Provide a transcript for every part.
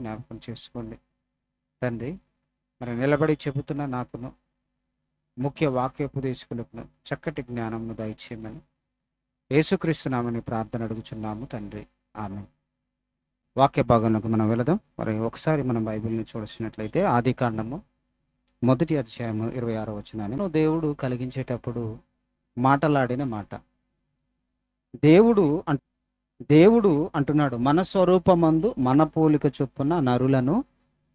జ్ఞాపకం చేసుకోండి. తండ్రి, మరి నిలబడి చెబుతున్న నాకును ముఖ్య వాక్యోపదేశకులకు చక్కటి జ్ఞానమును దయచేయమని యేసుక్రీస్తు నామమున ప్రార్థన అడుగుచున్నాము తండ్రి. ఆమేన్. వాక్య భాగంలోకి మనం వెళదాం. మరి ఒకసారి మనం బైబిల్ని చూసినట్లయితే ఆది కాండము 1వ అధ్యాయము 26వ వచనాన్ని దేవుడు కలిగించేటప్పుడు మాటలాడిన మాట. దేవుడు దేవుడు అంటున్నాడు, మన స్వరూపమందు మన పోలిక చొప్పున నరులను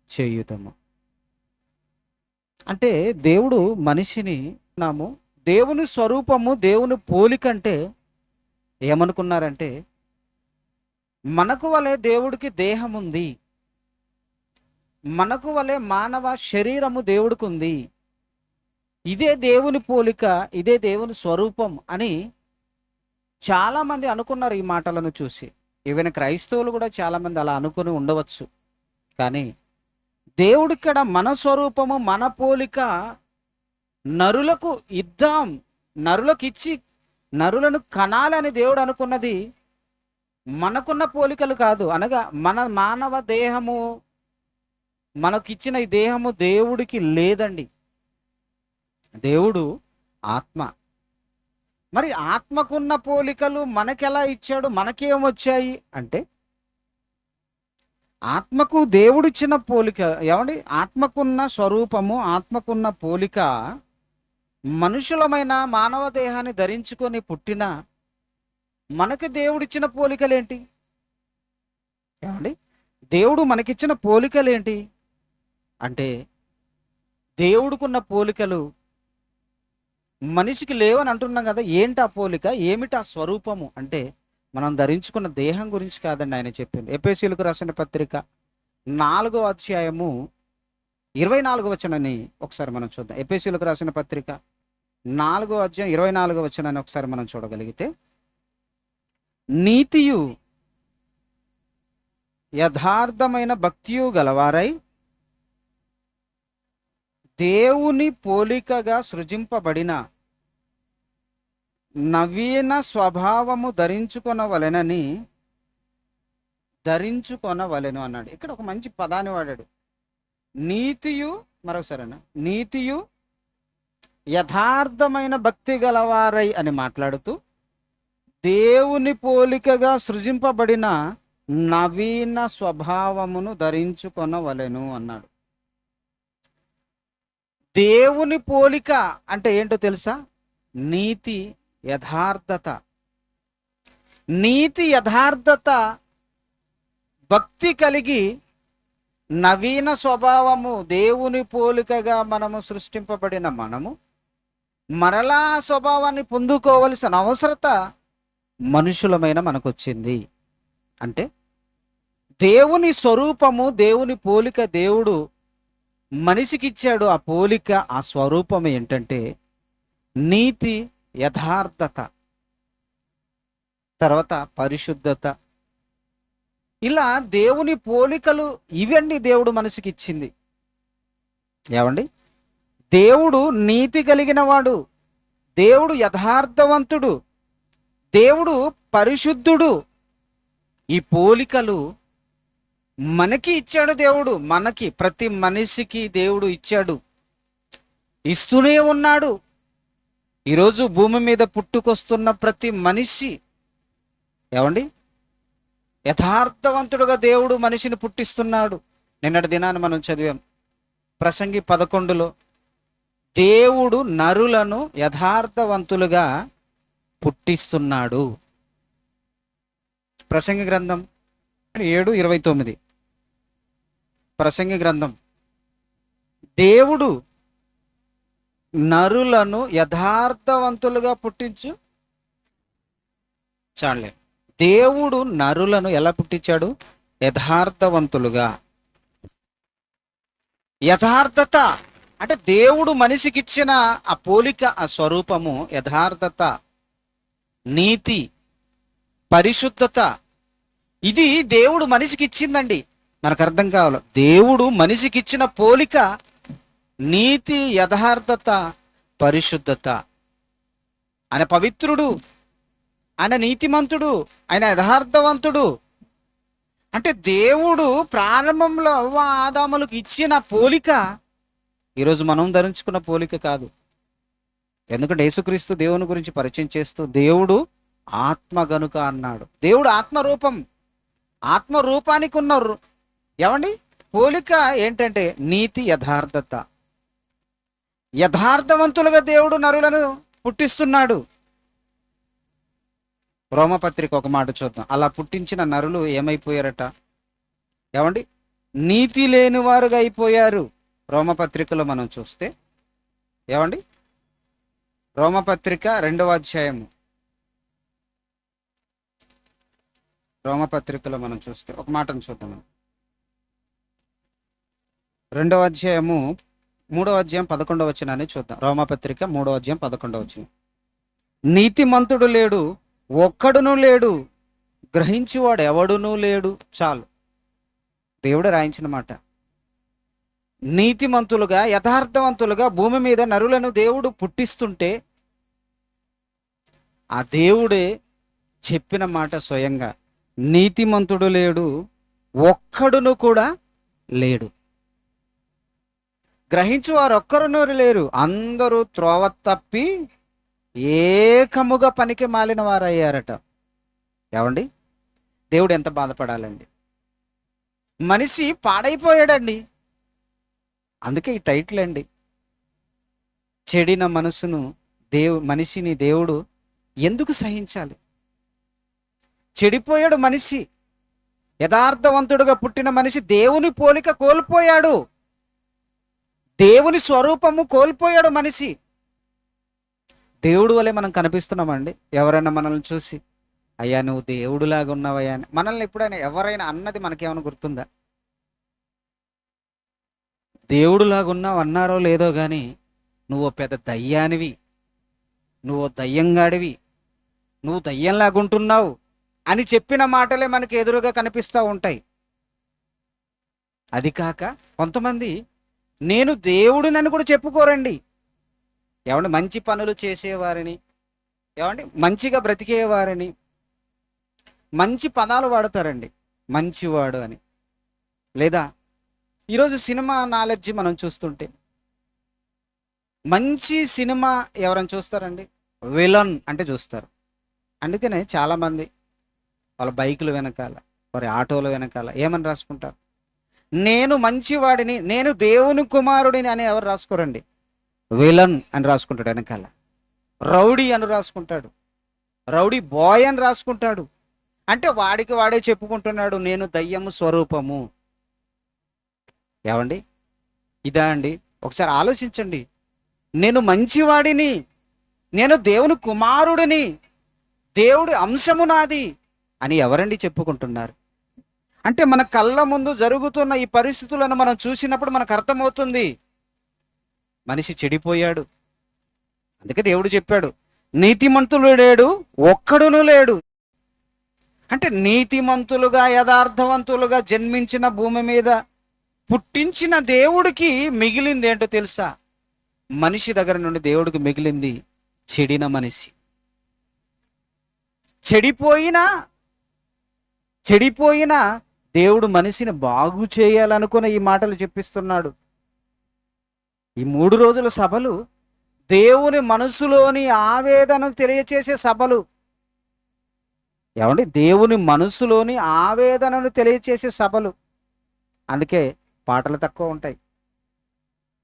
చేయుదము. అంటే దేవుడు మనిషిని నాము దేవుని స్వరూపము దేవుని పోలిక అంటే ఏమనుకున్నారంటే, మనకు వలె దేవుడికి దేహం ఉంది, మనకు వలె మానవ శరీరము దేవుడికి ఉంది, ఇదే దేవుని పోలిక, ఇదే దేవుని స్వరూపం అని చాలా మంది అనుకున్నారు ఈ మాటలను చూసి. ఈవెన్ క్రైస్తవులు కూడా చాలా మంది అలా అనుకుని ఉండవచ్చు. కానీ దేవుడిక్కడ మన స్వరూపము మన పోలిక నరులకు ఇద్దాం, నరులకు ఇచ్చి నరులను కనాలని దేవుడు అనుకున్నది మనకున్న పోలికలు కాదు. అనగా మన మానవ దేహము, మనకిచ్చిన ఈ దేహము దేవుడికి లేదండి. దేవుడు ఆత్మ. మరి ఆత్మకున్న పోలికలు మనకెలా ఇచ్చాడు, మనకేమొచ్చాయి అంటే, ఆత్మకు దేవుడిచ్చిన పోలిక ఏమండి, ఆత్మకున్న స్వరూపము, ఆత్మకున్న పోలిక మనుషులమైన మానవ దేహాన్ని ధరించుకొని పుట్టిన మనకి దేవుడిచ్చిన పోలికలేంటి? ఏమండి, దేవుడు మనకిచ్చిన పోలికలేంటి అంటే, దేవుడికున్న పోలికలు మనిషికి లేవని అంటున్నాం కదా. ఏంటి ఆ పోలిక, ఏమిటి ఆ స్వరూపము అంటే, మనం ధరించుకున్న దేహం గురించి కాదండి ఆయన చెప్పింది. ఎఫెసీయులకు రాసిన పత్రిక 4వ అధ్యాయము 24వ వచనాన్ని ఒకసారి మనం చూద్దాం. ఎఫెసీయులకు రాసిన పత్రిక 4వ అధ్యాయం 24వ వచనాన్ని ఒకసారి మనం చూడగలిగితే, నీతియు యథార్థమైన భక్తియు గలవారై దేవుని పోలికగా సృజింపబడిన నవీన స్వభావము ధరించుకొనవలెను అన్నాడు. ఇక్కడ ఒక మంచి పదాన్ని వాడాడు, నీతియు. మరోసారన్నా, నీతియు యథార్థమైన భక్తి గలవారై అని మాట్లాడుతూ దేవుని పోలికగా సృజింపబడిన నవీన స్వభావమును ధరించుకొనవలెను అన్నాడు. దేవుని పోలిక అంటే ఏంటో తెలుసా? నీతి, యథార్థత. నీతి, యథార్థత, భక్తి కలిగి నవీన స్వభావము, దేవుని పోలికగా మనము సృష్టింపబడిన మనము మరలా ఆ స్వభావాన్ని పొందుకోవలసిన అవసరత మనుషులమైన మనకు వచ్చింది. అంటే దేవుని స్వరూపము, దేవుని పోలిక దేవుడు మనిషికి ఇచ్చాడు. ఆ పోలిక, ఆ స్వరూపం ఏంటంటే నీతి, యథార్థత, తర్వాత పరిశుద్ధత. ఇలా దేవుని పోలికలు ఇవన్నీ దేవుడు మనిషికి ఇచ్చింది. ఏమండి, దేవుడు నీతి కలిగిన వాడు, దేవుడు యథార్థవంతుడు, దేవుడు పరిశుద్ధుడు. ఈ పోలికలు మనకి ఇచ్చాడు దేవుడు. మనకి, ప్రతి మనిషికి దేవుడు ఇచ్చాడు, ఇస్తూనే ఉన్నాడు. ఈరోజు భూమి మీద పుట్టుకొస్తున్న ప్రతి మనిషి ఏమండి, యథార్థవంతుడుగా దేవుడు మనిషిని పుట్టిస్తున్నాడు. నిన్నటి దినాన్ని మనం చదివాం ప్రసంగి 11లో, దేవుడు నరులను యథార్థవంతులుగా పుట్టిస్తున్నాడు. ప్రసంగి గ్రంథం 7:29. ప్రసంగి గ్రంథం, దేవుడు నరులను యథార్థవంతులుగా పుట్టించు చాలే. దేవుడు నరులను ఎలా పుట్టించాడు? యథార్థవంతులుగా. యథార్థత అంటే దేవుడు మనిషికి ఇచ్చిన ఆ పోలిక, ఆ స్వరూపము యథార్థత, నీతి, పరిశుద్ధత. ఇది దేవుడు మనిషికి ఇచ్చిందండి. మనకు అర్థం కావాలి, దేవుడు మనిషికి ఇచ్చిన పోలిక నీతి, యథార్థత, పరిశుద్ధత. ఆయన పవిత్రుడు, ఆయన నీతిమంతుడు, ఆయన యథార్థవంతుడు. అంటే దేవుడు ప్రారంభంలో అవ్వ ఆదాములకు ఇచ్చిన పోలిక ఈరోజు మనం ధరించుకున్న పోలిక కాదు. ఎందుకంటే యేసుక్రీస్తు దేవుని గురించి పరిచయం చేస్తూ దేవుడు ఆత్మ గనుక అన్నాడు. దేవుడు ఆత్మరూపం. ఆత్మరూపానికి ఉన్న ఏమండి పోలిక ఏంటంటే నీతి, యథార్థత. యథార్థవంతులుగా దేవుడు నరులను పుట్టిస్తున్నాడు. రోమపత్రిక ఒక మాట చూద్దాం. అలా పుట్టించిన నరులు ఏమైపోయారట? ఏమండి నీతి లేని వారుగా అయిపోయారు. రోమపత్రికలో మనం చూస్తే ఏమండి రోమపత్రిక 2వ అధ్యాయము, రోమపత్రికలో మనం చూస్తే ఒక మాటను చూద్దాం. 2వ అధ్యాయము 3వ అధ్యాయం 11వ వచనాన్ని చూద్దాం. రోమపత్రిక 3వ అధ్యాయం 11వ వచనం. నీతిమంతుడు లేడు, ఒక్కడునూ లేడు, గ్రహించువాడు ఎవడునూ లేడు. చాలు, దేవుడు రాయించిన మాట. నీతిమంతులుగా, యథార్థవంతులుగా భూమి మీద నరులను దేవుడు పుట్టిస్తుంటే ఆ దేవుడే చెప్పిన మాట స్వయంగా, నీతిమంతుడు లేడు, ఒక్కడును కూడా లేడు, గ్రహించువారు ఒక్కరునూ లేరు, అందరూ త్రోవ తప్పి ఏకముగా పనికి మాలిన వారయ్యారట. ఏమండి దేవుడు ఎంత బాధపడాలండి? మనిషి పాడైపోయాడండి. అందుకే ఈ టైటిల్ అండి, చెడిన మనసును మనిషిని దేవుడు ఎందుకు సహించాలి? చెడిపోయాడు మనిషి. యథార్థవంతుడుగా పుట్టిన మనిషి దేవుని పోలిక కోల్పోయాడు, దేవుని స్వరూపము కోల్పోయాడు మనిషి. దేవుడు వలె మనం కనిపిస్తున్నామండి. ఎవరైనా మనల్ని చూసి అయ్యా నువ్వు దేవుడులాగా ఉన్నావయ్యా అని మనల్ని ఎప్పుడైనా ఎవరైనా అన్నది మనకేమైనా గుర్తుందా? దేవుడులాగా ఉన్నావు అన్నారో లేదో కానీ నువ్వు పెద్ద దయ్యానివి, నువ్వు దయ్యంగాడివి, నువ్వు దయ్యంలాగుంటున్నావు అని చెప్పిన మాటలే మనకి ఎదురుగా కనిపిస్తూ ఉంటాయి. అది కాక కొంతమంది నేను దేవుడినని కూడా చెప్పుకోరండి. ఏమండి మంచి పనులు చేసేవారిని, ఏమండి మంచిగా బ్రతికేవారిని మంచి పదాలు వాడతారండి, మంచివాడు అని. లేదా ఈరోజు సినిమా నాలెడ్జ్ మనం చూస్తుంటే మంచి సినిమా ఎవరైనా చూస్తారండి? విలన్ అంటే చూస్తారు. అందుకనే చాలామంది వాళ్ళ బైకుల వెనకాల, వారి ఆటోల వెనకాల ఏమని రాసుకుంటారు? నేను మంచివాడిని, నేను దేవుని కుమారుడిని అని ఎవరు రాసుకోరండి. విలన్ అని రాసుకుంటాడు వెనకాల. రౌడీ అని రాసుకుంటాడు, రౌడీ బాయ్ అని రాసుకుంటాడు. అంటే వాడికి వాడే చెప్పుకుంటున్నాడు నేను దయ్యము స్వరూపము. ఏమండి ఇదా అండి? ఒకసారి ఆలోచించండి. నేను మంచివాడిని, నేను దేవుని కుమారుడిని, దేవుడి అంశము నాది అని ఎవరండి చెప్పుకుంటున్నారు? అంటే మన కళ్ళ ముందు జరుగుతున్న ఈ పరిస్థితులను మనం చూసినప్పుడు మనకు అర్థమవుతుంది మనిషి చెడిపోయాడు. అందుకే దేవుడు చెప్పాడు నీతిమంతులు లేడు, ఒక్కడును లేడు. అంటే నీతిమంతులుగా, యథార్థవంతులుగా జన్మించిన భూమి మీద పుట్టించిన దేవుడికి మిగిలింది ఏంటో తెలుసా? మనిషి దగ్గర నుండి దేవుడికి మిగిలింది చెడిన మనిషి. చెడిపోయినా దేవుడు మనిషిని బాగు చేయాలనుకుని ఈ మాటలు చెప్పిస్తున్నాడు. ఈ 3 రోజుల సభలు దేవుని మనసులోని ఆవేదనను తెలియచేసే సభలు. ఏమండి దేవుని మనసులోని ఆవేదనను తెలియచేసే సభలు. అందుకే పాటలు తక్కువ ఉంటాయి,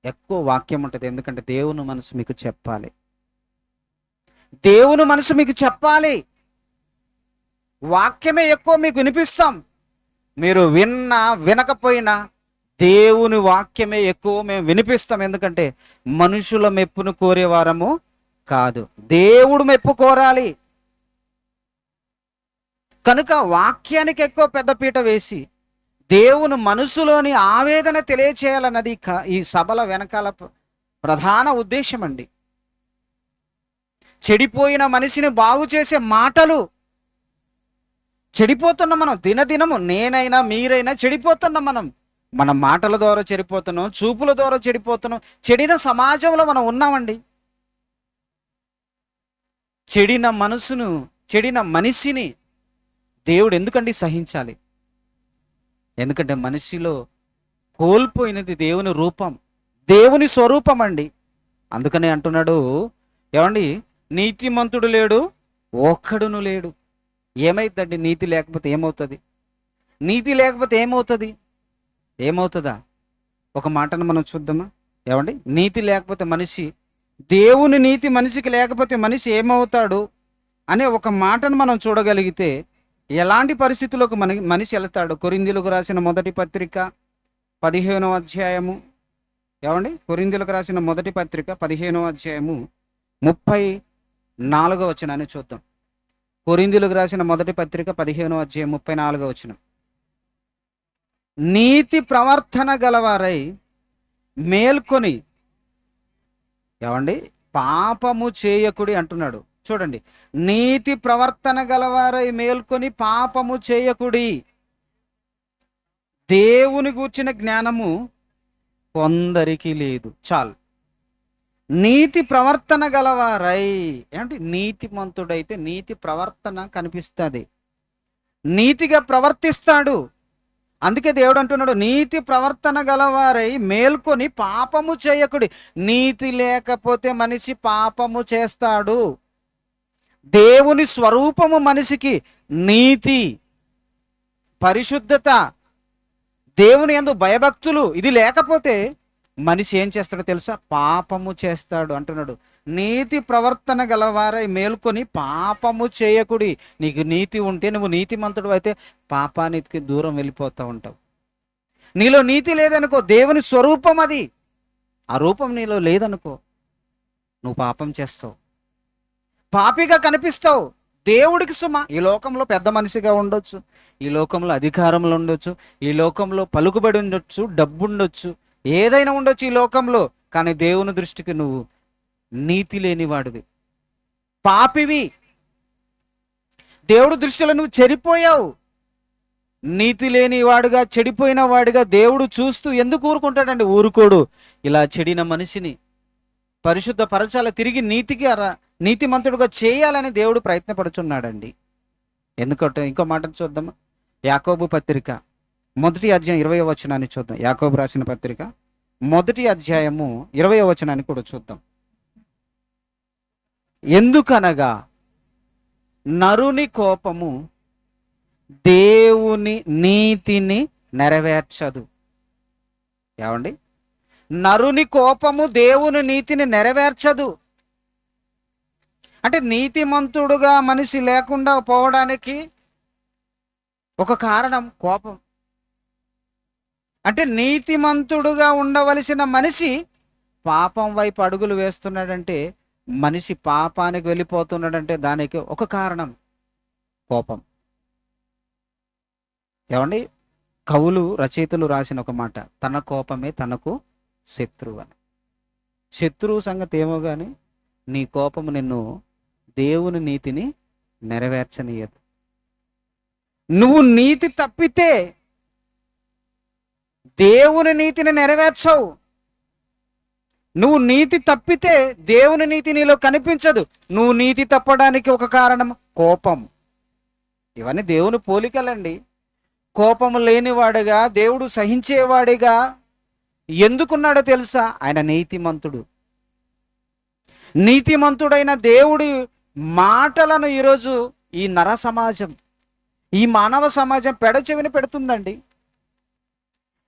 ఎక్కువ వాక్యం ఉంటుంది. ఎందుకంటే దేవుని మనసు మీకు చెప్పాలి, దేవుని మనసు మీకు చెప్పాలి. వాక్యమే ఎక్కువ మీకు వినిపిస్తాం. మీరు విన్నా వినకపోయినా దేవుని వాక్యమే ఎక్కువ మేము వినిపిస్తాం. ఎందుకంటే మనుషుల మెప్పును కోరేవారము కాదు, దేవుడు మెప్పు కోరాలి. కనుక వాక్యానికి ఎక్కువ పెద్దపీట వేసి దేవుని మనసులోని ఆవేదన తెలియచేయాలన్నది ఈ సభల వెనకాల ప్రధాన ఉద్దేశం అండి. చెడిపోయిన మనిషిని బాగు చేసే మాటలు. చెడిపోతున్నాం మనం దినదినము, నేనైనా మీరైనా చెడిపోతున్నాం. మన మాటల ద్వారా చెడిపోతున్నాం, చూపుల ద్వారా చెడిపోతున్నాం. చెడిన సమాజంలో మనం ఉన్నామండి. చెడిన మనసును, చెడిన మనిషిని దేవుడు ఎందుకండి సహించాలి? ఎందుకంటే మనిషిలో కోల్పోయినది దేవుని రూపం, దేవుని స్వరూపం అండి. అందుకనే అంటున్నాడు, ఏమండి, నీతిమంతుడు లేడు, ఒక్కడును లేడు. ఏమైందండి నీతి లేకపోతే ఏమవుతుంది? నీతి లేకపోతే ఏమవుతుంది? ఏమవుతుందా? ఒక మాటను మనం చూద్దామా? ఏమండి, నీతి లేకపోతే మనిషి, దేవుని నీతి మనిషికి లేకపోతే మనిషి ఏమవుతాడు అనే ఒక మాటను మనం చూడగలిగితే ఎలాంటి పరిస్థితుల్లోకి మనిషి వెళ్తాడు? కొరింథీయులకు రాసిన మొదటి పత్రిక 15వ అధ్యాయము, ఏమండి, కొరింథీయులకు రాసిన మొదటి పత్రిక 15వ అధ్యాయము 34వ వచనాన్ని చూద్దాం. కొరింథీయులకు రాసిన మొదటి పత్రిక 15వ అధ్యాయం 34వ వచనం. నీతి ప్రవర్తన గలవారై మేల్కొని, ఏమండి, పాపము చేయకుడి అంటున్నాడు. చూడండి, నీతి ప్రవర్తన గలవారై మేల్కొని పాపము చేయకుడి. దేవుని గూర్చిన జ్ఞానము కొందరికి లేదు. చాలు. నీతి ప్రవర్తన గలవారై, ఏమంటే నీతిమంతుడైతే నీతి ప్రవర్తన కనిపిస్తుంది, నీతిగా ప్రవర్తిస్తాడు. అందుకే దేవుడు అంటున్నాడు, నీతి ప్రవర్తన గలవారై మేల్కొని పాపము చేయకుడి. నీతి లేకపోతే మనిషి పాపము చేస్తాడు. దేవుని స్వరూపము మనిషికి నీతి, పరిశుద్ధత, దేవుని యందు భయభక్తులు ఇది లేకపోతే మనిషి ఏం చేస్తాడో తెలుసా? పాపము చేస్తాడు అంటున్నాడు. నీతి ప్రవర్తన గలవారై మేల్కొని పాపము చేయకుడి. నీకు నీతి ఉంటే, నువ్వు నీతిమంతుడు అయితే పాపానికి దూరం వెళ్ళిపోతూ ఉంటావు. నీలో నీతి లేదనుకో, దేవుని స్వరూపం అది, ఆ రూపం నీలో లేదనుకో, నువ్వు పాపం చేస్తావు, పాపిగా కనిపిస్తావు. దేవుడికి సుమ ఈ లోకంలో పెద్ద మనిషిగా ఉండొచ్చు, ఈ లోకంలో అధికారంలో ఉండొచ్చు, ఈ లోకంలో పలుకుబడి ఉండొచ్చు, డబ్బు ఉండొచ్చు, ఏదైనా ఉండొచ్చు ఈ లోకంలో, కానీ దేవుని దృష్టికి నువ్వు నీతి లేనివాడివి, పాపివి. దేవుడి దృష్టిలో నువ్వు చెడిపోయావు. నీతి లేని వాడుగా, చెడిపోయిన వాడిగా దేవుడు చూస్తూ ఎందుకు ఊరుకుంటాడండి? ఊరుకోడు. ఇలా చెడిన మనిషిని పరిశుద్ధ పరచాల, తిరిగి నీతిమంతుడుగా చేయాలని దేవుడు ప్రయత్నపడుచున్నాడండి. ఎందుకంటే ఇంకో మాటను చూద్దామా? యాకోబు పత్రిక మొదటి అధ్యాయం 20వ వచనాన్ని చూద్దాం. యాకోబు రాసిన పత్రిక మొదటి అధ్యాయము 20వ వచనాన్ని కూడా చూద్దాం. ఎందుకనగా నరుని కోపము దేవుని నీతిని నెరవేర్చదు. ఏమండి, నరుని కోపము దేవుని నీతిని నెరవేర్చదు. అంటే నీతిమంతుడుగా మనిషి లేకుండా పోవడానికి ఒక కారణం కోపం. అంటే నీతిమంతుడుగా ఉండవలసిన మనిషి పాపం వైపు అడుగులు వేస్తున్నాడంటే, మనిషి పాపానికి వెళ్ళిపోతున్నాడంటే దానికి ఒక కారణం కోపం. ఏమండి, కవులు, రచయితలు రాసిన ఒక మాట, తన కోపమే తనకు శత్రువు అని. శత్రువు సంగతి ఏమో కానీ నీ కోపము నిన్ను దేవుని నీతిని నెరవేర్చనీయదు. నువ్వు నీతి తప్పితే దేవుని నీతిని నెరవేర్చవు. నువ్వు నీతి తప్పితే దేవుని నీతి నీలో కనిపించదు. నువ్వు నీతి తప్పడానికి ఒక కారణం కోపం. ఇవన్నీ దేవుని పోలికలండి. కోపము లేనివాడుగా, దేవుడు సహించేవాడిగా ఎందుకున్నాడో తెలుసా? ఆయన నీతిమంతుడు. నీతిమంతుడైన దేవుడి మాటలను ఈరోజు ఈ నర సమాజం, ఈ మానవ సమాజం పెడచెవిని పెడుతుందండి.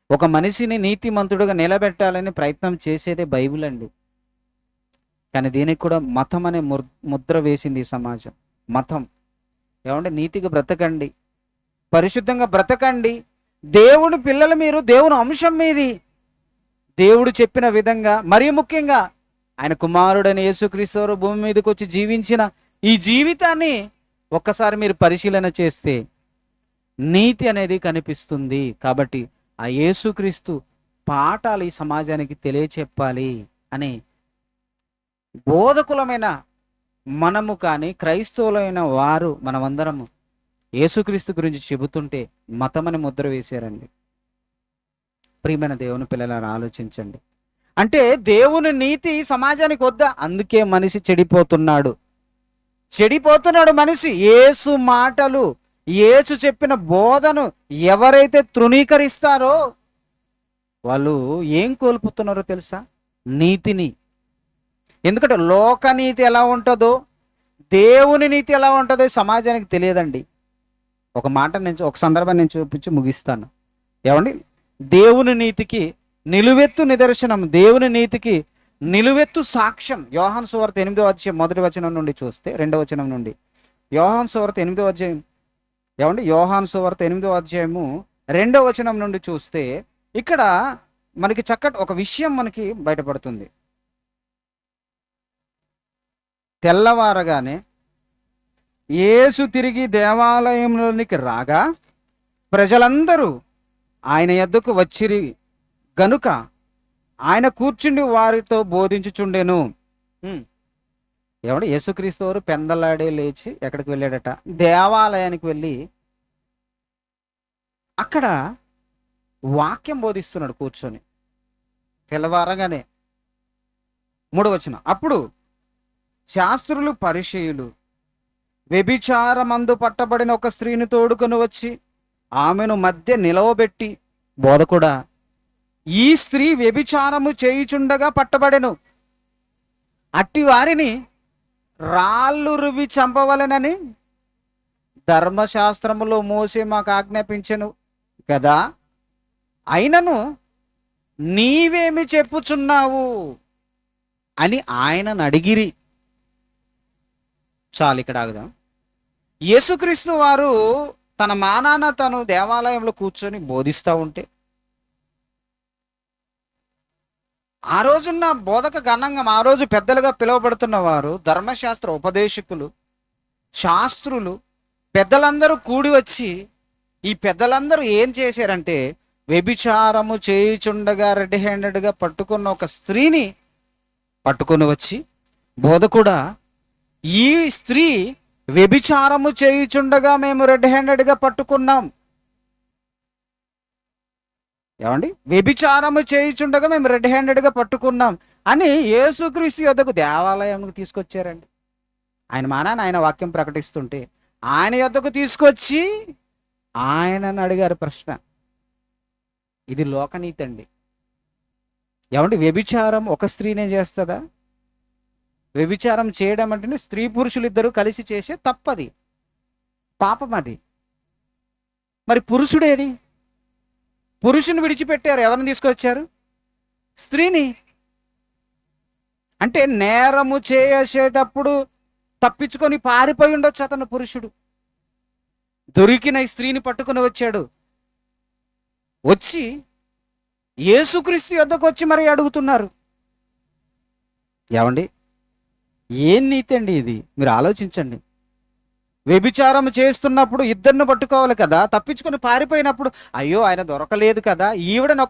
ఒక మనిషిని నీతిమంతుడుగా నిలబెట్టాలని ప్రయత్నం చేసేదే బైబిల్ అండి. కానీ దీనికి కూడా మతం అనే ముద్ర వేసింది ఈ సమాజం. మతం. ఏమంటే నీతిగా బ్రతకండి, పరిశుద్ధంగా బ్రతకండి, దేవుని పిల్లలు మీరు, దేవుని అంశం మీది, దేవుడు చెప్పిన విధంగా, మరీ ముఖ్యంగా ఆయన కుమారుడైన యేసుక్రీస్తు వారు భూమి మీదకి వచ్చి జీవించిన ఈ జీవితాన్ని ఒక్కసారి మీరు పరిశీలన చేస్తే నీతి అనేది కనిపిస్తుంది. కాబట్టి ఆ యేసుక్రీస్తు పాఠాలు ఈ సమాజానికి తెలియచెప్పాలి అని బోధకులమైన మనము కానీ, క్రైస్తవులైన వారు, మనమందరము యేసుక్రీస్తు గురించి చెబుతుంటే మతమని ముద్ర వేశారండి. ప్రియమైన దేవుని పిల్లలను ఆలోచించండి. అంటే దేవుని నీతి సమాజానికి వద్దా? అందుకే మనిషి చెడిపోతున్నాడు. మనిషి. యేసు మాటలు, యేసు చెప్పిన బోధను ఎవరైతే తృణీకరిస్తారో వాళ్ళు ఏం కోల్పోతున్నారో తెలుసా? నీతిని. ఎందుకంటే లోకనీతి ఎలా ఉంటుందో, దేవుని నీతి ఎలా ఉంటుందో సమాజానికి తెలియదండి. ఒక మాట నేను, ఒక సందర్భాన్ని నేను చూపించి ముగిస్తాను. ఏమండి, దేవుని నీతికి నిలువెత్తు నిదర్శనం, దేవుని నీతికి నిలువెత్తు సాక్ష్యం యోహాను సువార్త 8వ అధ్యాయం 1వ వచనం నుండి చూస్తే, 2వ వచనం నుండి, యోహాను సువార్త 8వ అధ్యాయం, ఏమండి, యోహాను సువార్త 8వ అధ్యాయము 2వ వచనం నుండి చూస్తే ఇక్కడ మనకి చక్కటి ఒక విషయం మనకి బయటపడుతుంది. తెల్లవారగానే యేసు తిరిగి దేవాలయంలోనికి రాగా ప్రజలందరూ ఆయన యొద్దకు వచ్చిరి గనుక ఆయన కూర్చుండి వారితో బోధించుచుండెను. ఏమంటే యేసుక్రీస్తు వారు పెందలాడే లేచి ఎక్కడికి వెళ్ళాడట? దేవాలయానికి వెళ్ళి అక్కడ వాక్యం బోధిస్తున్నాడు కూర్చొని తెల్లవారగానే. 3వ వచనం, అప్పుడు శాస్త్రులు పరిసయ్యులు వ్యభిచారమందు పట్టబడిన ఒక స్త్రీని తోడుకొని వచ్చి ఆమెను మధ్య నిలవబెట్టి, బోధకుడా, ఈ స్త్రీ వ్యభిచారము చేయుచుండగా పట్టబడెను, అట్టి వారిని రాళ్ళు రువి చంపవలెనని ధర్మశాస్త్రములో మోసే మాకు ఆజ్ఞాపించెను కదా, అయినను నీవేమి చెప్పుచున్నావు అని ఆయనను అడిగిరి. చాలు, ఇక్కడ ఆగుదాం. యేసుక్రీస్తు వారు తన మానాన తను దేవాలయంలో కూర్చొని బోధిస్తూ ఉంటే, ఆ రోజున్న బోధక గణంగం, ఆ రోజు పెద్దలుగా పిలువబడుతున్న వారు ధర్మశాస్త్ర ఉపదేశకులు, శాస్త్రులు, పెద్దలందరూ కూడి వచ్చి, ఈ పెద్దలందరూ ఏం చేశారంటే వ్యభిచారము చేయుచుండగా రెడ్ హ్యాండెడ్గా పట్టుకున్న ఒక స్త్రీని పట్టుకొని వచ్చి, బోధకుడా, ఈ స్త్రీ వ్యభిచారము చేయుచుండగా మేము రెడ్ హ్యాండెడ్గా పట్టుకున్నాం. ఏమండి, వ్యభిచారము చేయుచుండగా మేము రెడ్ హ్యాండెడ్గా పట్టుకున్నాం అని యేసుక్రీస్తు యొద్దకు దేవాలయానికి తీసుకొచ్చారండి. ఆయన మానాన ఆయన వాక్యం ప్రకటిస్తుంటే ఆయన యొద్దకు తీసుకొచ్చి ఆయనను అడిగారు ప్రశ్న. ఇది లోకనీతి అండి. ఏమంటే వ్యభిచారం ఒక స్త్రీనే చేస్తుందా? వ్యభిచారం చేయడం అంటేనే స్త్రీ పురుషులు ఇద్దరు కలిసి చేసే తప్పది, పాపం అది. మరి పురుషుడేడి? పురుషుని విడిచిపెట్టారు, ఎవరిని తీసుకొచ్చారు? స్త్రీని. అంటే నేరము చేసేటప్పుడు తప్పించుకొని పారిపోయి ఉండొచ్చు అతను పురుషుడు. దొరికిన ఈ స్త్రీని పట్టుకొని వచ్చాడు. వచ్చి యేసుక్రీస్తు యొద్దకు వచ్చి మరి అడుగుతున్నారు. ఏమండి, ఏం నీతి అండి ఇది? మీరు ఆలోచించండి. వ్యభిచారం చేస్తున్నప్పుడు ఇద్దరిని పట్టుకోవాలి కదా, తప్పించుకొని పారిపోయినప్పుడు అయ్యో ఆయన దొరకలేదు కదా, ఈవిడని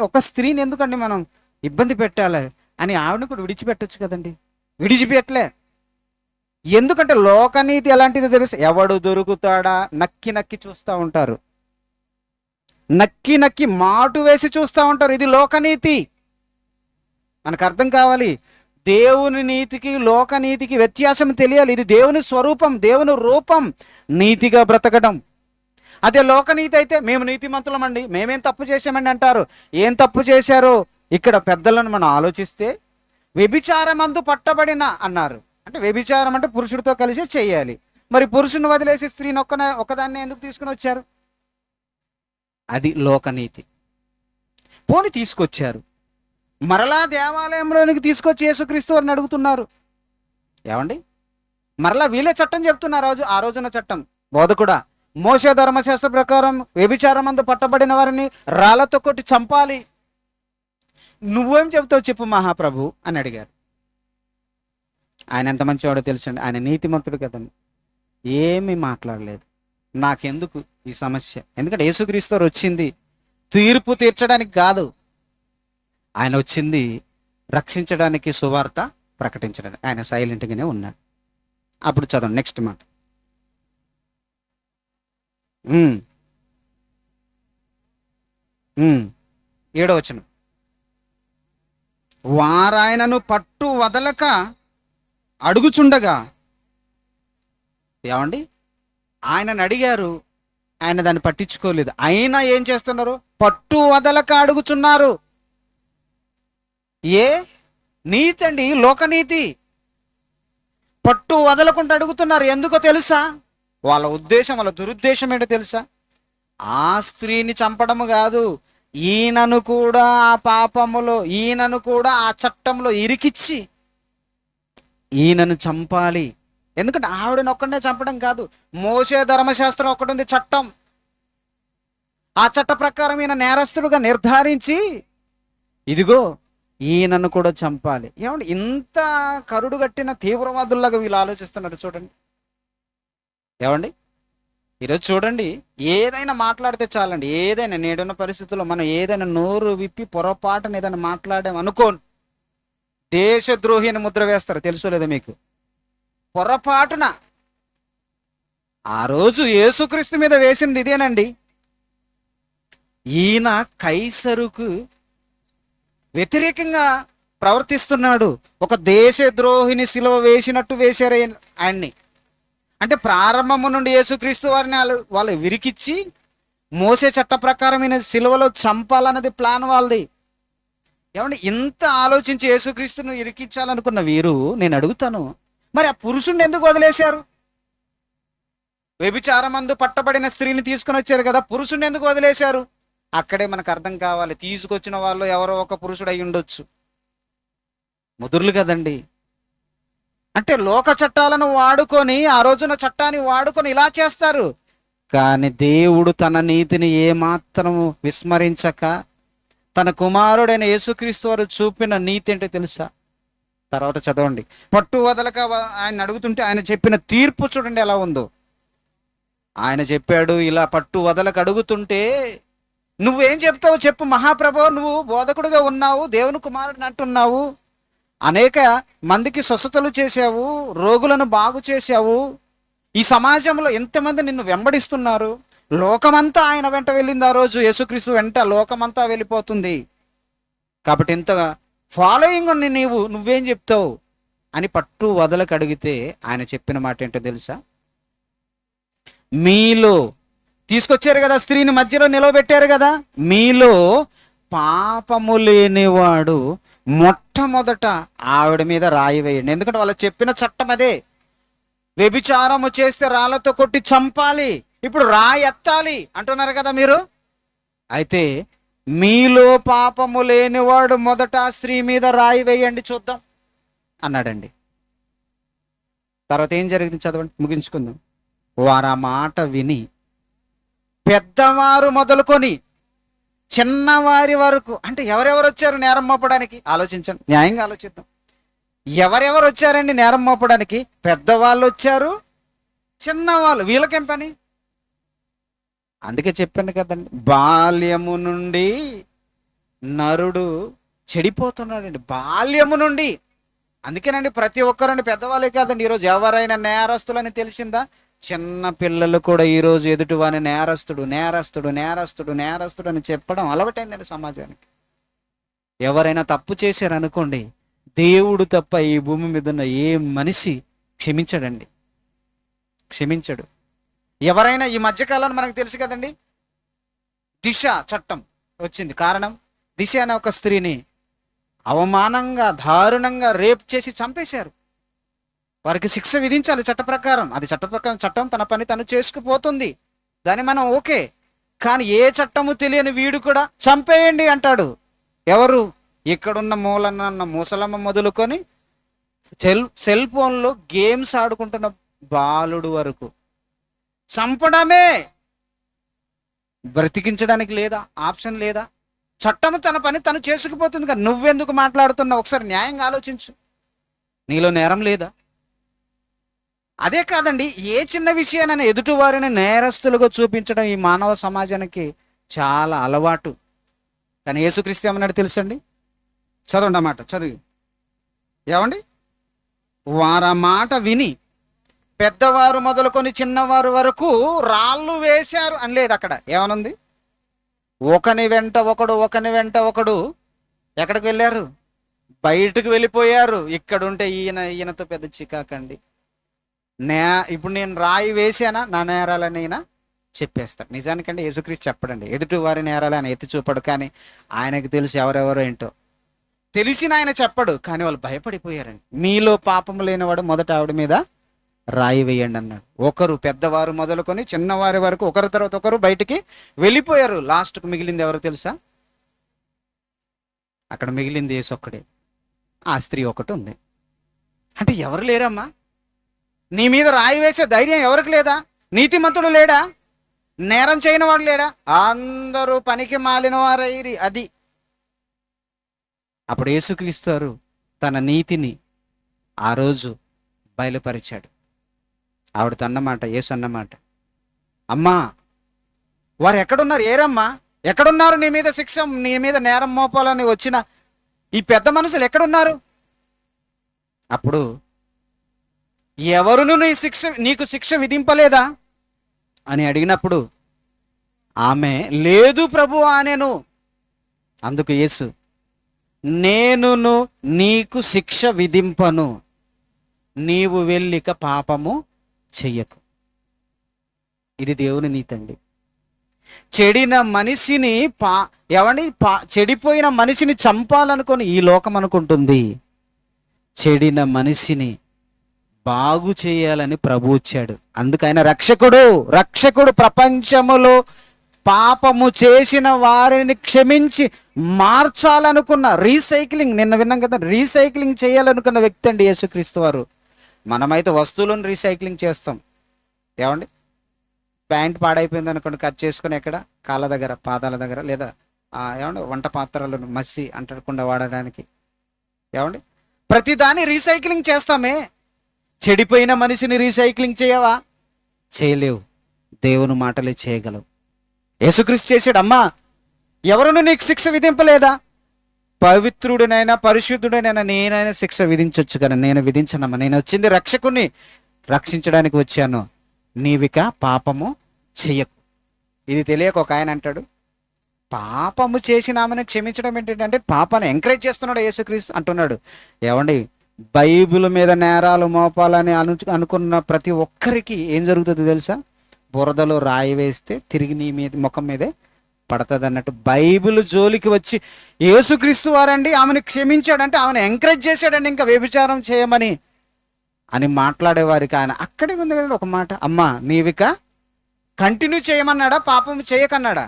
ఒక స్త్రీని ఎందుకండి మనం ఇబ్బంది పెట్టాలి అని ఆవిడని కూడా విడిచిపెట్టచ్చు కదండి. విడిచిపెట్టలే. ఎందుకంటే లోకనీతి ఎలాంటిదో తెలుసు. ఎవడు దొరుకుతాడా నక్కి నక్కి చూస్తూ ఉంటారు, నక్కి నక్కి మాటు వేసి చూస్తూ ఉంటారు. ఇది లోకనీతి. మనకు అర్థం కావాలి. దేవుని నీతికి లోకనీతికి వ్యత్యాసం తెలియాలి. ఇది దేవుని స్వరూపం, దేవుని రూపం, నీతిగా బ్రతకడం. అదే లోకనీతి అయితే మేము నీతిమంతులమండి, మేమేం తప్పు చేసామండి అంటారు. ఏం తప్పు చేశారో ఇక్కడ పెద్దలను మనం ఆలోచిస్తే, వ్యభిచారమందు పట్టబడిన అన్నారు. అంటే వ్యభిచారం అంటే పురుషుడితో కలిసి చేయాలి. మరి పురుషుని వదిలేసి స్త్రీని ఒకదాన్ని ఎందుకు తీసుకుని వచ్చారు? అది లోకనీతి. పోని తీసుకొచ్చారు, మరలా దేవాలయంలోనికి తీసుకొచ్చి యేసుక్రీస్తు వారిని అడుగుతున్నారు. ఏమండి, మరలా వీళ్ళే చట్టం చెప్తున్నారు. ఆ రోజున చట్టం. బోధకుడా, మోషే ధర్మశాస్త్ర ప్రకారం వ్యభిచారమందు పట్టబడిన వారిని రాళ్లతో కొట్టి చంపాలి, నువ్వేం చెబుతావు చెప్పు మహాప్రభు అని అడిగారు. ఆయన ఎంత మంచివాడో తెలుసండి. ఆయన నీతిమంతుడు కదండి. ఏమీ మాట్లాడలేదు. నాకెందుకు ఈ సమస్య? ఎందుకంటే యేసుక్రీస్తు వారు వచ్చింది తీర్పు తీర్చడానికి కాదు, ఆయన వచ్చింది రక్షించడానికి, సువార్త ప్రకటించడానికి. ఆయన సైలెంట్గానే ఉన్నాడు. అప్పుడు చదవండి నెక్స్ట్ మాట. 7వ వచనం. వారాయనను పట్టు వదలక అడుగుచుండగా, ఏమండి, ఆయనను అడిగారు, ఆయన దాన్ని పట్టించుకోలేదు. అయినా ఏం చేస్తున్నారు? పట్టు వదలక అడుగుచున్నారు. ఏ నీతి అండి, లోకనీతి. పట్టు వదలకుండా అడుగుతున్నారు. ఎందుకో తెలుసా? వాళ్ళ ఉద్దేశం, వాళ్ళ దురుద్దేశం ఏంటో తెలుసా? ఆ స్త్రీని చంపడము కాదు, ఈయనను కూడా ఆ పాపములో, ఈయనను కూడా ఆ చట్టంలో ఇరికిచ్చి ఈయనను చంపాలి. ఎందుకంటే ఆవిడని ఒక్కడనే చంపడం కాదు, మోషే ధర్మశాస్త్రం ఒకటి ఉంది, చట్టం. ఆ చట్ట ప్రకారం ఈయన నేరస్తుడుగా నిర్ధారించి, ఇదిగో ఈయనను కూడా చంపాలి. ఏమండి, ఇంత కరుడు కట్టిన తీవ్రవాదుల్లాగా వీళ్ళు ఆలోచిస్తున్నారు చూడండి. ఏమండి, ఈరోజు చూడండి, ఏదైనా మాట్లాడితే చాలండి. ఏదైనా నేడున్న పరిస్థితుల్లో మనం ఏదైనా నోరు విప్పి పొరపాటున ఏదైనా మాట్లాడాం అనుకోండి, దేశద్రోహి అని ముద్ర వేస్తారు. తెలుసో లేదా మీకు? పొరపాటున ఆ రోజు యేసుక్రీస్తు మీద వేసింది ఇదేనండి. ఈయన కైసరుకు వ్యతిరేకంగా ప్రవర్తిస్తున్నాడు. ఒక దేశద్రోహిని సిలువ వేసినట్టు వేశారు ఆయన్ని. అంటే ప్రారంభము నుండి యేసుక్రీస్తు వారిని వాళ్ళు విరికిచ్చి మోసే చట్ట ప్రకారమైన సిలువలో చంపాలన్నది ప్లాన్ వాళ్ళది. ఏమంటే ఇంత ఆలోచించి యేసుక్రీస్తును ఇరికించాలనుకున్న వీరు, నేను అడుగుతాను, మరి ఆ పురుషుణ్ణి ఎందుకు వదిలేశారు? వ్యభిచారమందు పట్టబడిన స్త్రీని తీసుకుని వచ్చారు కదా, పురుషుణ్ణి ఎందుకు వదిలేశారు? అక్కడే మనకు అర్థం కావాలి. తీసుకొచ్చిన వాళ్ళు ఎవరో ఒక పురుషుడు అయి ఉండొచ్చు, ముదురులు కదండి. అంటే లోక చట్టాలను వాడుకొని, ఆ రోజున చట్టాన్ని వాడుకొని ఇలా చేస్తారు. కానీ దేవుడు తన నీతిని ఏమాత్రము విస్మరించక తన కుమారుడైన యేసుక్రీస్తు వారు చూపిన నీతి ఏంటో తెలుసా? తర్వాత చదవండి. పట్టు వదలక ఆయన అడుగుతుంటే ఆయన చెప్పిన తీర్పు చూడండి ఎలా ఉందో. ఆయన చెప్పాడు, ఇలా పట్టు వదలక అడుగుతుంటే నువ్వేం చెప్తావు చెప్పు మహాప్రభు, నువ్వు బోధకుడుగా ఉన్నావు, దేవుని కుమారుడిని అంటున్నావు, అనేక మందికి స్వస్థతలు చేశావు, రోగులను బాగు చేశావు, ఈ సమాజంలో ఎంతమంది నిన్ను వెంబడిస్తున్నారు, లోకమంతా ఆయన వెంట వెళ్ళింది. ఆ రోజు యేసుక్రీస్తు వెంట లోకమంతా వెళ్ళిపోతుంది. కాబట్టి ఇంతగా ఫాలోయింగ్ ఉంది, నువ్వేం చెప్తావు అని పట్టు వదలకు అడిగితే ఆయన చెప్పిన మాట ఏంటో తెలుసా? మీలో తీసుకొచ్చారు కదా, స్త్రీని మధ్యలో నిలవబెట్టారు కదా, మీలో పాపము లేనివాడు మొట్టమొదట ఆవిడ మీద రాయి వేయండి. ఎందుకంటే వాళ్ళు చెప్పిన చట్టం అదే. వ్యభిచారము చేస్తే రాళ్లతో కొట్టి చంపాలి, ఇప్పుడు రాయి ఎత్తాలి అంటున్నారు కదా మీరు. అయితే మీలో పాపము లేనివాడు మొదట ఆ స్త్రీ మీద రాయి వేయండి చూద్దాం అన్నాడండి. తర్వాత ఏం జరిగింది చదవండి, ముగించుకుందాం. వారు ఆ మాట విని పెద్దవారు మొదలుకొని చిన్నవారి వరకు, అంటే ఎవరెవరు వచ్చారు నేరం మోపడానికి? ఆలోచించండి, న్యాయంగా ఆలోచిద్దాం. ఎవరెవరు వచ్చారండి నేరం మోపడానికి? పెద్దవాళ్ళు వచ్చారు, చిన్నవాళ్ళు. వీళ్ళకేం పని? అందుకే చెప్పాను కదండి, బాల్యము నుండి నరుడు చెడిపోతున్నాడండి, బాల్యము నుండి. అందుకేనండి ప్రతి ఒక్కరండి, పెద్దవాళ్ళే కాదండి, ఈరోజు ఎవరైనా నేరస్తులని తెలిసిందా? చిన్న పిల్లలు కూడా ఈరోజు ఎదుటివాని నేరస్తుడు నేరస్తుడు నేరస్తుడు నేరస్తుడు అని చెప్పడం అలవాటైందండి సమాజానికి. ఎవరైనా తప్పు చేశారనుకోండి, దేవుడు తప్ప ఈ భూమి మీద ఉన్న ఏ మనిషి క్షమించడండి, క్షమించడు. ఎవరైనా ఈ మధ్యకాలంలో మనకు తెలుసు కదండి, దిశ చట్టం వచ్చింది. కారణం, దిశ అనే ఒక స్త్రీని అవమానంగా దారుణంగా రేప్ చేసి చంపేశారు. వారికి శిక్ష విధించాలి చట్ట ప్రకారం. అది చట్ట ప్రకారం, చట్టం తన పని తను చేసుకుపోతుంది, దాన్ని మనం ఓకే. కానీ ఏ చట్టము తెలియని వీడు కూడా చంపేయండి అంటాడు. ఎవరు? ఇక్కడున్న మూలన్న ముసలమ్మ మొదలుకొని సెల్ ఫోన్లో గేమ్స్ ఆడుకుంటున్న బాలుడు వరకు చంపడమే. బ్రతికించడానికి లేదా ఆప్షన్ లేదా? చట్టము తన పని తను చేసుకుపోతుంది కదా, నువ్వెందుకు మాట్లాడుతున్నావు? ఒకసారి న్యాయంగా ఆలోచించు, నీలో నేరం లేదా? అదే కాదండి, ఏ చిన్న విషయాన్ని ఎదుటివారిని నేరస్తులుగా చూపించడం ఈ మానవ సమాజానికి చాలా అలవాటు. కానీ యేసుక్రీస్తు ఏమన్నాడు తెలుసండి? చదవండి అన్నమాట, చదివి. ఏమండి, వారు మాట విని పెద్దవారు మొదలుకొని చిన్నవారు వరకు రాళ్ళు వేశారు అని లేదు అక్కడ. ఏమనుంది? ఒకని వెంట ఒకడు, ఒకని వెంట ఒకడు ఎక్కడికి వెళ్ళారు? బయటకు వెళ్ళిపోయారు. ఇక్కడుంటే ఈయనతో పెద్ద చికాకండి. నే ఇప్పుడు నేను రాయి వేసానా నా నేరాలనైనా చెప్పేస్తాడు. నిజానికంటే యేసుక్రీస్తు చెప్పడండి, ఎదుటి వారి నేరాలు ఆయన ఎత్తి చూపడు, కానీ ఆయనకు తెలుసు ఎవరెవరో ఏంటో. తెలిసిన ఆయన చెప్పడు, కానీ వాళ్ళు భయపడిపోయారండి. మీలో పాపం లేనివాడు మొదట ఆవిడ మీద రాయి వేయండి అన్నాడు. ఒకరు పెద్దవారు మొదలుకొని చిన్నవారి వరకు ఒకరి తర్వాత ఒకరు బయటికి వెళ్ళిపోయారు. లాస్ట్కు మిగిలింది ఎవరో తెలుసా? అక్కడ మిగిలింది యేసు ఒక్కడే. ఆ స్త్రీ ఒకటి ఉంది. అంటే ఎవరు లేరమ్మా? నీ మీద రాయి వేసే ధైర్యం ఎవరికి లేదా? నీతిమంతుడు లేడా? నేరం చేయని వాడు లేడా? అందరూ పనికి మాలిన వారైరి. అది అప్పుడు యేసుక్రీస్తు తన నీతిని ఆ రోజు బయలుపరిచాడు. ఆవిడతో అన్నమాట, యేసు అన్నమాట, అమ్మా వారు ఎక్కడున్నారు? ఏరమ్మా ఎక్కడున్నారు? నీ మీద శిక్ష, నీ మీద నేరం మోపాలని వచ్చిన ఈ పెద్ద మనుషులు ఎక్కడున్నారు? అప్పుడు ఎవరును నీకు శిక్ష విధింపలేదా అని అడిగినప్పుడు ఆమె లేదు ప్రభువా అనెను. అందుకు యేసు, నేనును నీకు శిక్ష విధింపను, నీవు వెళ్ళిక పాపము చెయ్యకు. ఇది దేవుని నీతండి. చెడిన మనిషిని చెడిపోయిన మనిషిని చంపాలనుకొని ఈ లోకం అనుకుంటుంది. చెడిన మనిషిని బాగు చేయాలని ప్రభు వచ్చాడు. అందుకైన రక్షకుడు ప్రపంచములో పాపము చేసిన వారిని క్షమించి మార్చాలనుకున్న రీసైక్లింగ్, నిన్న విన్నాం కదా, రీసైక్లింగ్ చేయాలనుకున్న వ్యక్తి అండి యేసుక్రీస్తు వారు. మనమైతే వస్తువులను రీసైక్లింగ్ చేస్తాం. ఏమండి, ప్యాంట్ పాడైపోయింది అనుకోండి, కట్ చేసుకుని ఎక్కడ కాళ్ళ దగ్గర పాదాల దగ్గర, లేదా ఏమండి వంట పాత్రలను మసి అంటకుండా వాడడానికి. ఏమండి, ప్రతిదాన్ని రీసైక్లింగ్ చేస్తామే. చెడిపోయిన మనిషిని రీసైక్లింగ్ చేయవా? చేయలేవు. దేవుని మాటలే చేయగలవు. యేసుక్రీస్తు చేశాడు. అమ్మా ఎవరును నీకు శిక్ష విధింపలేదా? పవిత్రుడినైనా పరిశుద్ధుడైనా నేనైనా శిక్ష విధించవచ్చు, కానీ నేను విధించనమ్మా. నేను వచ్చింది రక్షకుని రక్షించడానికి వచ్చాను. నీవిక పాపము చెయ్యకు. ఇది తెలియక ఒక ఆయన అంటాడు, పాపము చేసిన ఆమెను క్షమించడం ఏంటంటే పాపాన్ని ఎంకరేజ్ చేస్తున్నాడు యేసుక్రీస్తు అంటున్నాడు. ఏమండి, బైబిల్ మీద నేరాలు మోపాలని అనుకున్న ప్రతి ఒక్కరికి ఏం జరుగుతుందో తెలుసా? బురదలో రాయి వేస్తే తిరిగి నీ మీద ముఖం మీదే పడుతుంది అన్నట్టు. బైబిల్ జోలికి వచ్చి యేసుక్రీస్తు వారండి ఆమెను క్షమించాడంటే ఆమెను ఎంకరేజ్ చేశాడండి ఇంకా వ్యభిచారం చేయమని అని మాట్లాడేవారికి ఆయన అక్కడికి ఉంది కదా ఒక మాట, అమ్మా నీవిక కంటిన్యూ చేయమన్నాడా, పాపం చేయకన్నాడా?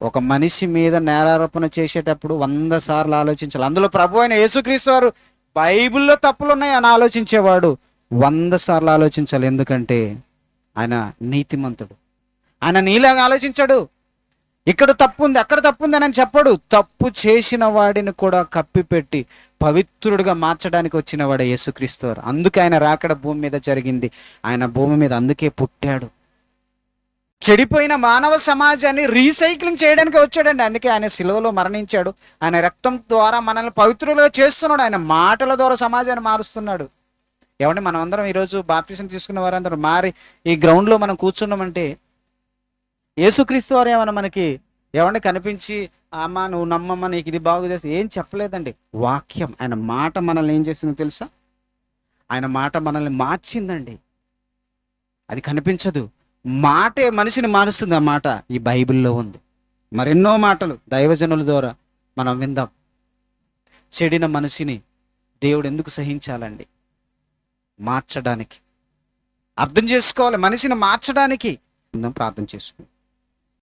ఒక మనిషి మీద నేరారోపణ చేసేటప్పుడు 100 సార్లు ఆలోచించాలి. అందులో ప్రభు అయిన యేసుక్రీస్తు వారు బైబిల్లో తప్పులు ఉన్నాయి అని ఆలోచించేవాడు 100 సార్లు ఆలోచించాలి. ఎందుకంటే ఆయన నీతిమంతుడు. ఆయన నీలాగా ఆలోచించాడు. ఇక్కడ తప్పు ఉంది, అక్కడ తప్పు ఉంది అని చెప్పాడు. తప్పు చేసిన వాడిని కూడా కప్పిపెట్టి పవిత్రుడిగా మార్చడానికి వచ్చిన వాడే యేసుక్రీస్తు వారు. అందుకే ఆయన రాకడ భూమి మీద జరిగింది. ఆయన భూమి మీద అందుకే పుట్టాడు. చెడిపోయిన మానవ సమాజాన్ని రీసైక్లింగ్ చేయడానికి వచ్చాడండి. అందుకే ఆయన శిలువలో మరణించాడు. ఆయన రక్తం ద్వారా మనల్ని పవిత్రులుగా చేస్తున్నాడు. ఆయన మాటల ద్వారా సమాజాన్ని మారుస్తున్నాడు. ఏమంటే మనం అందరం ఈరోజు బాప్టిజం తీసుకున్న వారందరూ మారి ఈ గ్రౌండ్లో మనం కూర్చున్నామంటే యేసుక్రీస్తు వారు ఏమన్నా మనకి ఏమంటే కనిపించి అమ్మా నువ్వు నమ్మమ్మా నీకు ఇది బాగు చేస్తే ఏం చెప్పలేదండి. వాక్యం, ఆయన మాట మనల్ని ఏం చేసిందో తెలుసా? ఆయన మాట మనల్ని మార్చిందండి. అది కనిపించదు, మాటే మనిషిని మారుస్తుంది. ఆ మాట ఈ బైబిల్లో ఉంది. మరెన్నో మాటలు దైవజనుల ద్వారా మనం విందాం. చెడిన మనిషిని దేవుడు ఎందుకు సహించాలండి? మార్చడానికి. అర్థం చేసుకోవాలి, మనిషిని మార్చడానికి. ప్రార్థన చేసుకుందాం.